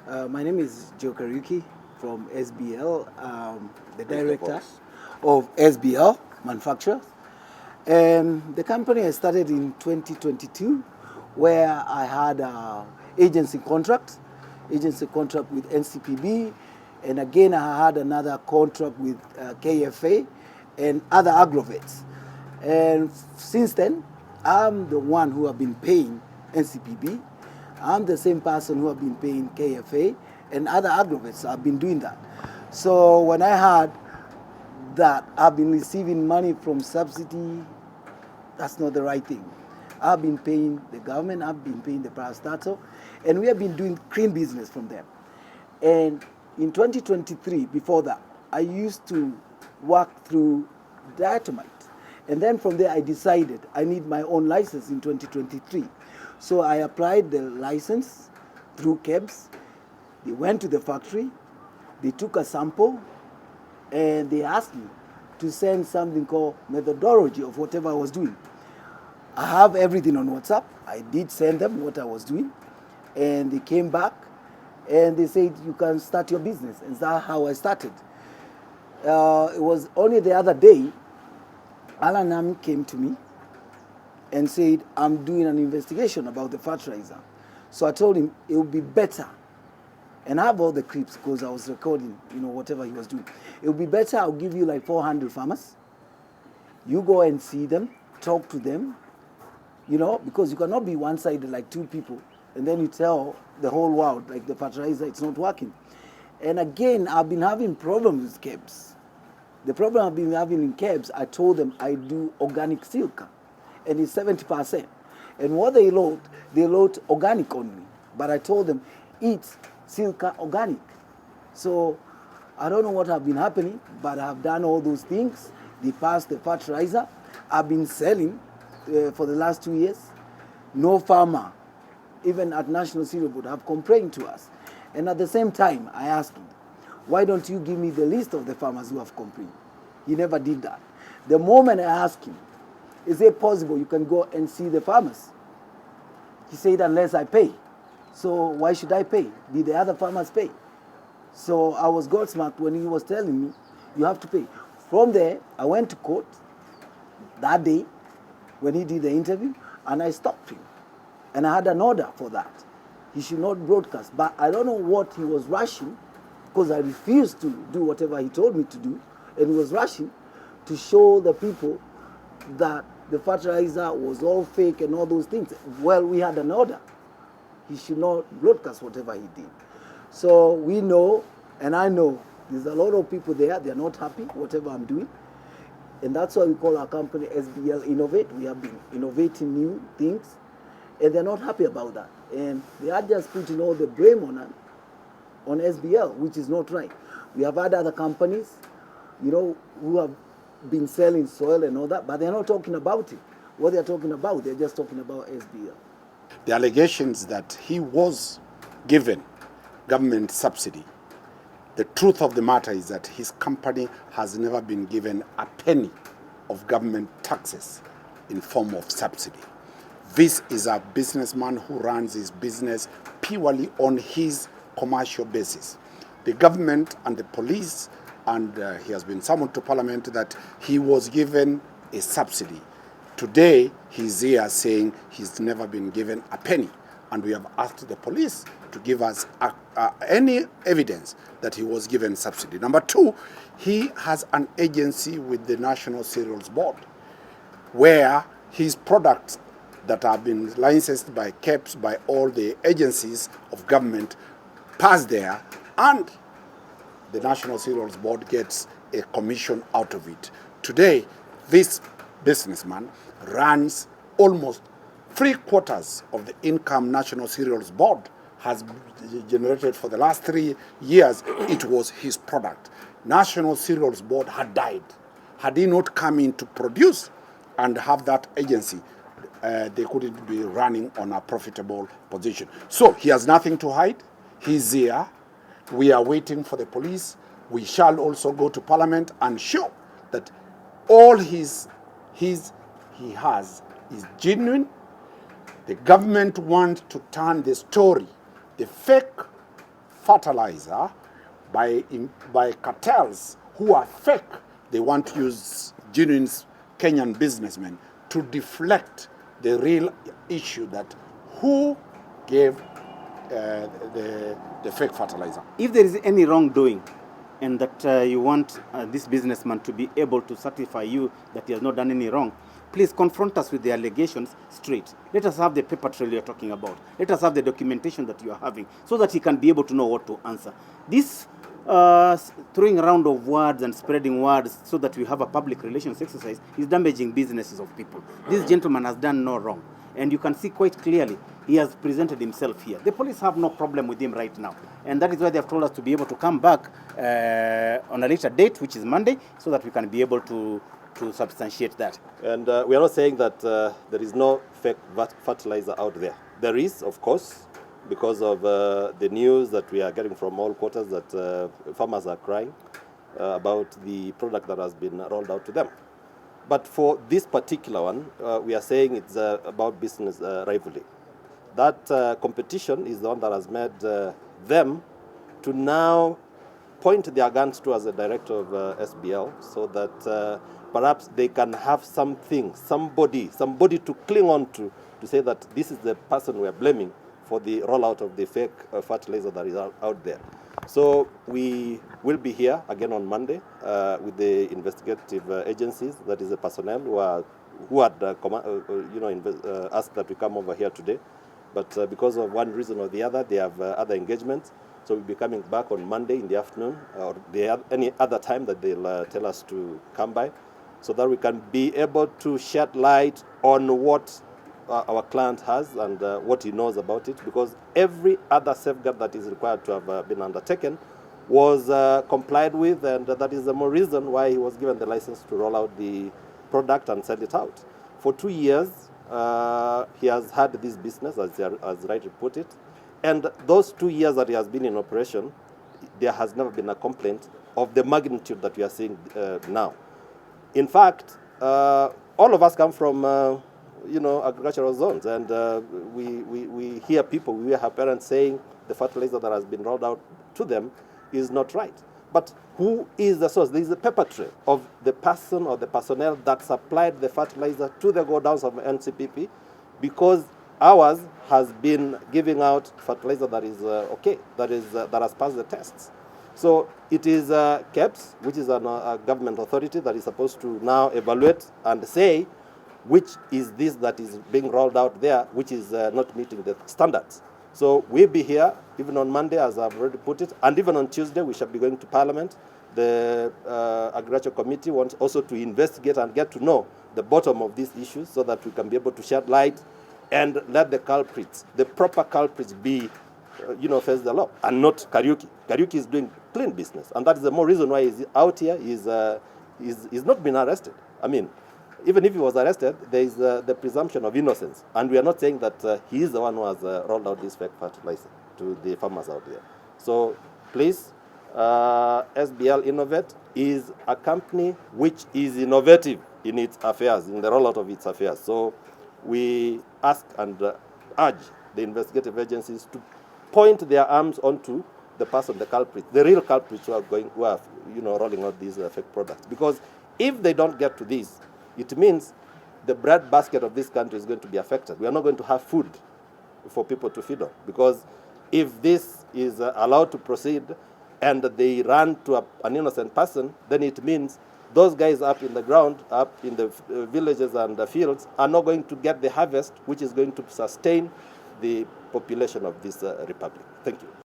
My name is Joe Kariuki from SBL, the director of SBL Manufacturers. The company I started in 2022, where I had an agency contract with NCPB, and again I had another contract with KFA and other aggrovates. And since then, I'm the one who have been paying NCPB. I'm the same person who have been paying KFA and other aggrovates. I've been doing that. So when I heard that I've been receiving money from subsidy, that's not the right thing. I've been paying the government, I've been paying the parastatal, and we have been doing clean business from them. And in 2023, before that, I used to work through Diatomite. And then from there, I decided I need my own license in 2023. So I applied the license through KEBS. They went to the factory, they took a sample, and they asked me to send something called methodology of whatever I was doing. I have everything on WhatsApp. I did send them what I was doing, and they came back and they said, you can start your business. And that's how I started. It was only the other day, Alan came to me and said, I'm doing an investigation about the fertilizer. So I told him it would be better, and I have all the clips because I was recording, whatever he was doing. It would be better, I'll give you like 400 farmers. You go and see them, talk to them, because you cannot be one-sided like two people, and then you tell the whole world, like the fertilizer, it's not working. And again, I've been having problems with KEBS. The problem I've been having in KEBS, I told them I do organic silk, and it's 70%. And what they load organic only. But I told them, it's silk organic. So I don't know what have been happening, but I've done all those things. They passed the fertilizer. I've been selling for the last 2 years. No farmer, even at National Cereal Board, have complained to us. And at the same time, I asked him, why don't you give me the list of the farmers who have complained? He never did that. The moment I asked him, is it possible you can go and see the farmers? He said, unless I pay. So why should I pay? Did the other farmers pay? So I was gobsmacked when he was telling me, you have to pay. From there, I went to court that day when he did the interview, and I stopped him. And I had an order for that. He should not broadcast. But I don't know what he was rushing, because I refused to do whatever he told me to do, and he was rushing to show the people that the fertilizer was all fake and all those things. Well, we had an order. He should not broadcast whatever he did. So we know, and I know, there's a lot of people there, they're not happy, whatever I'm doing. And that's why we call our company SBL Innovate. We have been innovating new things, and they're not happy about that. And they are just putting all the blame on SBL, which is not right. We have had other companies, who have been selling soil and all that, but they're not talking about it. What they're talking about, they're just talking about SBL. The allegations that he was given government subsidy, the truth of the matter is that his company has never been given a penny of government taxes in form of subsidy. This is a businessman who runs his business purely on his commercial basis. The government and the police, and he has been summoned to parliament, that he was given a subsidy. Today, he's here saying he's never been given a penny. And we have asked the police to give us any evidence that he was given subsidy. Number two, he has an agency with the National Cereals Board, where his products that have been licensed by KEBS, by all the agencies of government, pass there, and the National Cereals Board gets a commission out of it. Today, this businessman runs almost 3/4 of the income National Cereals Board has generated for the last 3 years. It was his product. National Cereals Board had died. Had he not come in to produce and have that agency, they couldn't be running on a profitable position. So he has nothing to hide. He's here. We are waiting for the police. We shall also go to Parliament and show that all he has is genuine. The government wants to turn the story, the fake fertilizer by cartels who are fake. They want to use genuine Kenyan businessmen to deflect the real issue that who gave the fake fertilizer. If there is any wrongdoing and that you want this businessman to be able to certify you that he has not done any wrong, please confront us with the allegations straight. Let us have the paper trail you're talking about. Let us have the documentation that you are having so that he can be able to know what to answer. This throwing around of words and spreading words so that we have a public relations exercise is damaging businesses of people. This gentleman has done no wrong. And you can see quite clearly he has presented himself here. The police have no problem with him right now. And that is why they have told us to be able to come back on a later date, which is Monday, so that we can be able to substantiate that. And we are not saying that there is no fake fertilizer out there. There is, of course, because of the news that we are getting from all quarters that farmers are crying about the product that has been rolled out to them. But for this particular one, we are saying it's about business rivalry. That competition is the one that has made them to now point their guns to as a director of SBL, so that perhaps they can have something, somebody to cling on to say that this is the person we are blaming for the rollout of the fake fertilizer that is out there. So we will be here again on Monday with the investigative agencies, that is the personnel who had asked that we come over here today. But because of one reason or the other, they have other engagements. So we'll be coming back on Monday in the afternoon or any other time that they'll tell us to come by, so that we can be able to shed light on what our client has and what he knows about it, because every other safeguard that is required to have been undertaken was complied with, and that is the more reason why he was given the license to roll out the product and sell it out. For 2 years, he has had this business, as rightly put it, and those 2 years that he has been in operation, there has never been a complaint of the magnitude that we are seeing now. In fact, all of us come from agricultural zones, and we hear people, we hear parents saying the fertilizer that has been rolled out to them is not right. But who is the source? There is a paper trail of the person or the personnel that supplied the fertilizer to the godowns of NCPP, because ours has been giving out fertilizer that is okay, that has passed the tests. So it is KEBS, which is a government authority that is supposed to now evaluate and say which is this that is being rolled out there, which is not meeting the standards. So we'll be here even on Monday, as I've already put it, and even on Tuesday we shall be going to Parliament. The Agriculture Committee wants also to investigate and get to know the bottom of these issues, so that we can be able to shed light and let the culprits, the proper culprits, be face the law, and not Kariuki. Kariuki is doing clean business, and that is the more reason why he's out here. He's not been arrested. I mean, even if he was arrested, there is the presumption of innocence, and we are not saying that he is the one who has rolled out this fake fertilizer to the farmers out there. So please, SBL Innovate is a company which is innovative in its affairs, in the rollout of its affairs. So we ask and urge the investigative agencies to point their arms onto the person, the culprit, the real culprits who are rolling out these fake products. Because if they don't get to this, it means the bread basket of this country is going to be affected. We are not going to have food for people to feed on, because if this is allowed to proceed and they run to an innocent person, then it means those guys up in the ground, up in the villages and the fields, are not going to get the harvest which is going to sustain the population of this republic. Thank you.